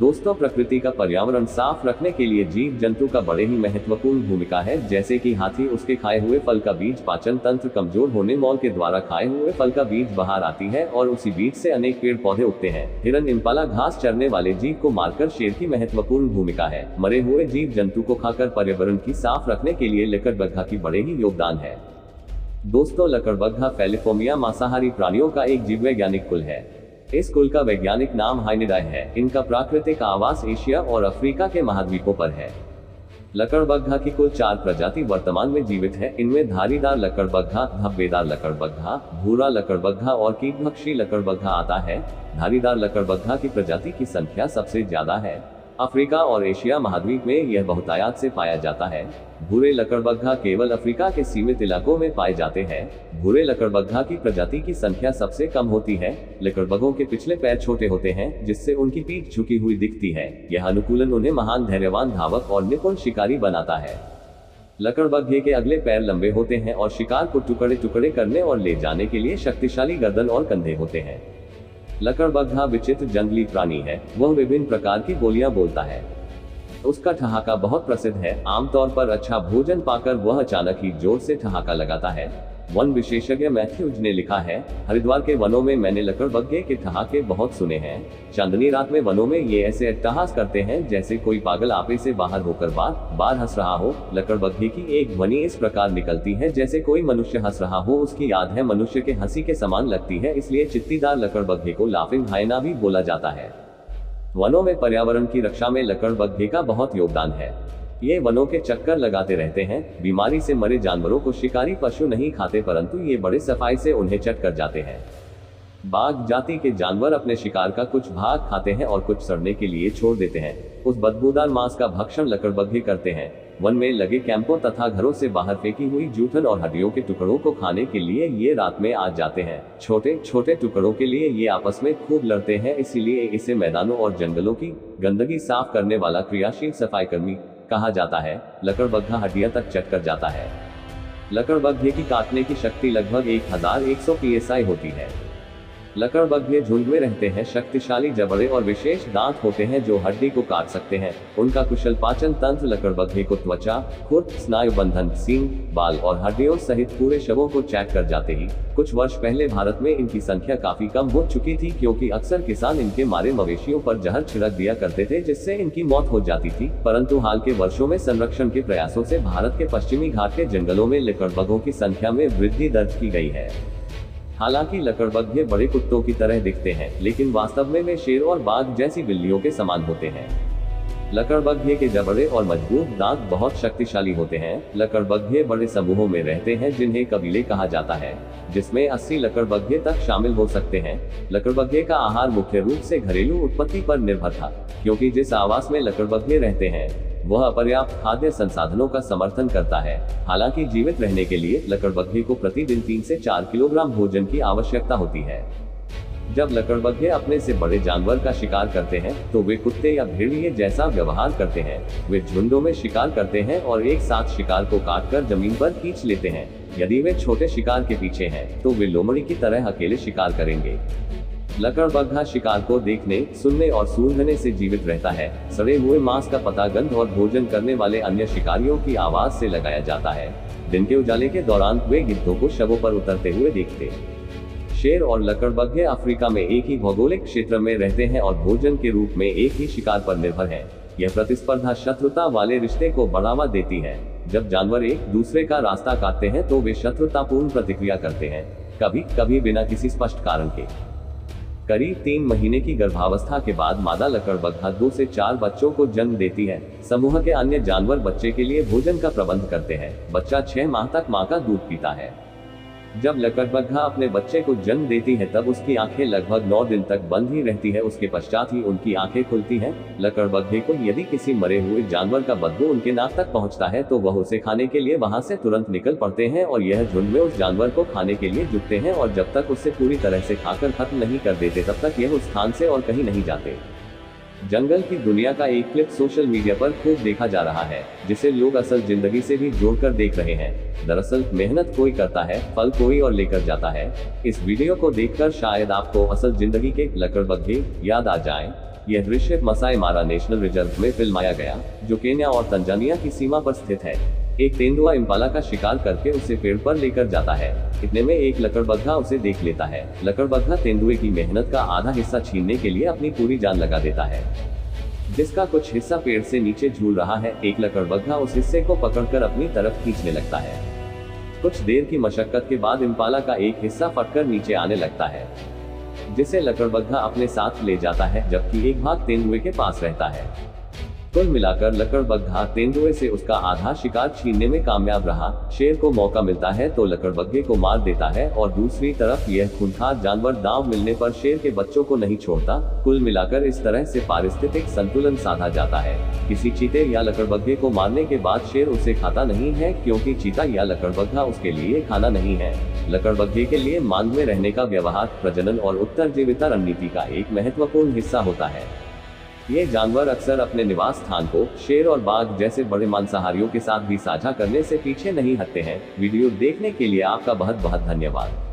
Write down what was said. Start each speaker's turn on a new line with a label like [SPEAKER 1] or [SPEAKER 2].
[SPEAKER 1] दोस्तों, प्रकृति का पर्यावरण साफ रखने के लिए जीव जंतु का बड़े ही महत्वपूर्ण भूमिका है। जैसे कि हाथी उसके खाए हुए फल का बीज पाचन तंत्र कमजोर होने मॉल के द्वारा खाए हुए फल का बीज बाहर आती है और उसी बीज से अनेक पेड़ पौधे उगते हैं। हिरन इम्पाला घास चरने वाले जीव को मारकर शेर की महत्वपूर्ण भूमिका है। मरे हुए जीव जंतु को खाकर पर्यावरण की साफ रखने के लिए लकड़बग्घा की बड़े ही योगदान है। दोस्तों, लकड़बग्घा फैलिफोमिया मांसाहारी प्राणियों का एक जीव वैज्ञानिक कुल है। इस कुल का वैज्ञानिक नाम हाइनिडाई है। इनका प्राकृतिक आवास एशिया और अफ्रीका के महाद्वीपों पर है। लकड़बग्घा की कुल 4 प्रजाति वर्तमान में जीवित है। इनमें धारीदार लकड़बग्घा, धब्बेदार लकड़बग्घा, भूरा लकड़बग्घा और कीटभक्षी लकड़बग्घा आता है। धारीदार लकड़बग्घा की प्रजाति की संख्या सबसे ज्यादा है। अफ्रीका और एशिया महाद्वीप में यह बहुतायत से पाया जाता है। भूरे लकड़बग्घा केवल अफ्रीका के सीमित इलाकों में पाए जाते हैं। भूरे लकड़बग्घा की प्रजाति की संख्या सबसे कम होती है। लकड़बग्घों के पिछले पैर छोटे होते हैं, जिससे उनकी पीठ झुकी हुई दिखती है। यह अनुकूलन उन्हें महान धैर्यवान धावक और निपुण शिकारी बनाता है। लकड़बग्घे के अगले पैर लंबे होते हैं और शिकार को टुकड़े टुकड़े करने और ले जाने के लिए शक्तिशाली गर्दन और कंधे होते हैं। लकड़बग्घा विचित्र जंगली प्राणी है। वह विभिन्न प्रकार की बोलियां बोलता है। उसका ठहाका बहुत प्रसिद्ध है। आमतौर पर अच्छा भोजन पाकर वह अचानक ही जोर से ठहाका लगाता है। वन विशेषज्ञ मैथ्यूज ने लिखा है, हरिद्वार के वनों में मैंने लकड़बग्घे के ठहाके बहुत सुने हैं। चांदनी रात में वनों में ये ऐसे अट्टहास करते हैं जैसे कोई पागल आपे से बाहर होकर बार बार हंस रहा हो। लकड़बग्घे की एक ध्वनि इस प्रकार निकलती है जैसे कोई मनुष्य हंस रहा हो। उसकी याद है मनुष्य के हंसी के समान लगती है, इसलिए चित्तीदार लकड़बग्घे को लाफिंग हाइना भी बोला जाता है। वनों में पर्यावरण की रक्षा में लकड़बग्घे का बहुत योगदान है। ये वनों के चक्कर लगाते रहते हैं। बीमारी से मरे जानवरों को शिकारी पशु नहीं खाते, परंतु ये बड़े सफाई से उन्हें चट कर जाते हैं। बाघ जाति के जानवर अपने शिकार का कुछ भाग खाते हैं और कुछ सड़ने के लिए छोड़ देते हैं। उस बदबूदार मांस का भक्षण लकड़बग्घे करते हैं। वन में लगे कैंपों तथा घरों से बाहर फेंकी हुई जूठन और हड्डियों के टुकड़ों को खाने के लिए ये रात में आ जाते हैं। छोटे छोटे टुकड़ों के लिए ये आपस में खूब लड़ते हैं, इसीलिए इसे मैदानों और जंगलों की गंदगी साफ करने वाला क्रियाशील सफाई कर्मी कहा जाता है। लकड़बग्घा हड्डियां तक चट कर जाता है। लकड़बग्घे की काटने की शक्ति लगभग 1100 psi होती है। लकड़बग्घे झुंड में रहते हैं। शक्तिशाली जबड़े और विशेष दांत होते हैं जो हड्डी को काट सकते हैं। उनका कुशल पाचन तंत्र लकड़बग्घे को त्वचा, खुर, स्नायु बंधन, सींग, बाल और हड्डियों सहित पूरे शवों को चैक कर जाते ही। कुछ वर्ष पहले भारत में इनकी संख्या काफी कम हो चुकी थी, क्योंकि अक्सर किसान इनके मारे मवेशियों पर जहर छिड़क दिया करते थे, जिससे इनकी मौत हो जाती थी। परंतु हाल के वर्षों में संरक्षण के प्रयासों से भारत के पश्चिमी घाट के जंगलों में लकड़बग्घों की संख्या में वृद्धि दर्ज की गई है। हालांकि लकड़बग्घे बड़े कुत्तों की तरह दिखते हैं, लेकिन वास्तव में वे शेर और बाघ जैसी बिल्लियों के समान होते हैं। लकड़बग्घे के जबड़े और मजबूत दांत बहुत शक्तिशाली होते हैं। लकड़बग्घे बड़े समूहों में रहते हैं, जिन्हें कबीले कहा जाता है, जिसमें 80 लकड़बग्घे तक शामिल हो सकते हैं। लकड़बग्घे का आहार मुख्य रूप से घरेलू उत्पत्ति पर निर्भर था, क्योंकि जिस आवास में लकड़बग्घे रहते हैं वह अपर्याप्त खाद्य संसाधनों का समर्थन करता है। हालांकि जीवित रहने के लिए लकड़बग्घे को प्रतिदिन 3 से 4 किलोग्राम भोजन की आवश्यकता होती है। जब लकड़बग्घे अपने से बड़े जानवर का शिकार करते हैं तो वे कुत्ते या भेड़िए जैसा व्यवहार करते हैं। वे झुंडों में शिकार करते हैं और एक साथ शिकार को काटकर जमीन पर खींच लेते हैं। यदि वे छोटे शिकार के पीछे हैं तो वे लोमड़ी की तरह अकेले शिकार करेंगे। लकड़बग्घा शिकार को देखने, सुनने और सूंघने से जीवित रहता है। सड़े हुए मांस का पता गंध और भोजन करने वाले अन्य शिकारियों की आवाज से लगाया जाता है। दिन के उजाले के दौरान वे गिद्धों को शवों पर उतरते हुए देखते। शेर और लकड़बग्घे अफ्रीका में एक ही भौगोलिक क्षेत्र में रहते हैं और भोजन के रूप में एक ही शिकार पर निर्भर हैं। यह प्रतिस्पर्धा शत्रुता वाले रिश्ते को बढ़ावा देती है। जब जानवर एक दूसरे का रास्ता काटते हैं तो वे शत्रुतापूर्ण प्रतिक्रिया करते हैं, कभी कभी बिना किसी स्पष्ट कारण के। करीब 3 महीने की गर्भावस्था के बाद मादा लकड़बग्घा 2 से 4 बच्चों को जन्म देती है। समूह के अन्य जानवर बच्चे के लिए भोजन का प्रबंध करते हैं। बच्चा 6 माह तक मां का दूध पीता है। जब लकड़बग्घा अपने बच्चे को जन्म देती है तब उसकी आंखें लगभग 9 दिन तक बंद ही रहती है। उसके पश्चात ही उनकी आंखें खुलती हैं। लकड़बग्घे को यदि किसी मरे हुए जानवर का बदबू उनके नाक तक पहुंचता है तो वह उसे खाने के लिए वहां से तुरंत निकल पड़ते हैं और यह झुंड में उस जानवर को खाने के लिए जुटते हैं और जब तक उसे पूरी तरह से खाकर खत्म नहीं कर देते तब तक यह उस स्थान से और कहीं नहीं जाते। जंगल की दुनिया का एक क्लिप सोशल मीडिया पर खूब देखा जा रहा है, जिसे लोग असल जिंदगी से भी जोड़कर देख रहे हैं। दरअसल मेहनत कोई करता है, फल कोई और लेकर जाता है। इस वीडियो को देखकर शायद आपको असल जिंदगी के लकड़बग्घे याद आ जाएं। यह दृश्य मसाई मारा नेशनल रिजर्व में फिल्माया गया, जो केन्या और तंजानिया की सीमा पर स्थित है। एक तेंदुआ इम्पाला का शिकार करके उसे पेड़ पर लेकर जाता है। इतने में एक लकड़बग्घा उसे देख लेता है। लकड़बग्घा तेंदुए की मेहनत का आधा हिस्सा छीनने के लिए अपनी पूरी जान लगा देता है, जिसका कुछ हिस्सा पेड़ से नीचे झूल रहा है। एक लकड़बग्घा उस हिस्से को पकड़कर अपनी तरफ खींचने लगता है। कुछ देर की मशक्कत के बाद इम्पाला का एक हिस्सा फटकर नीचे आने लगता है, जिसे लकड़बग्घा अपने साथ ले जाता है, जबकि एक भाग तेंदुए के पास रहता है। कुल मिलाकर लकड़बग्घा तेंदुए से उसका आधा शिकार छीनने में कामयाब रहा। शेर को मौका मिलता है तो लकड़बग्घे को मार देता है, और दूसरी तरफ यह खूंखार जानवर दांव मिलने पर शेर के बच्चों को नहीं छोड़ता। कुल मिलाकर इस तरह से पारिस्थितिक संतुलन साधा जाता है। किसी चीते या लकड़बग्घे को मारने के बाद शेर उसे खाता नहीं है, क्योंकि चीता या लकड़बग्घा उसके लिए खाना नहीं है। लकड़बग्घे के लिए मांग में रहने का व्यवहार प्रजनन और उत्तरजीविता रणनीति का एक महत्वपूर्ण हिस्सा होता है। ये जानवर अक्सर अपने निवास स्थान को शेर और बाघ जैसे बड़े मांसाहारियों के साथ भी साझा करने से पीछे नहीं हटते हैं। वीडियो देखने के लिए आपका बहुत बहुत धन्यवाद।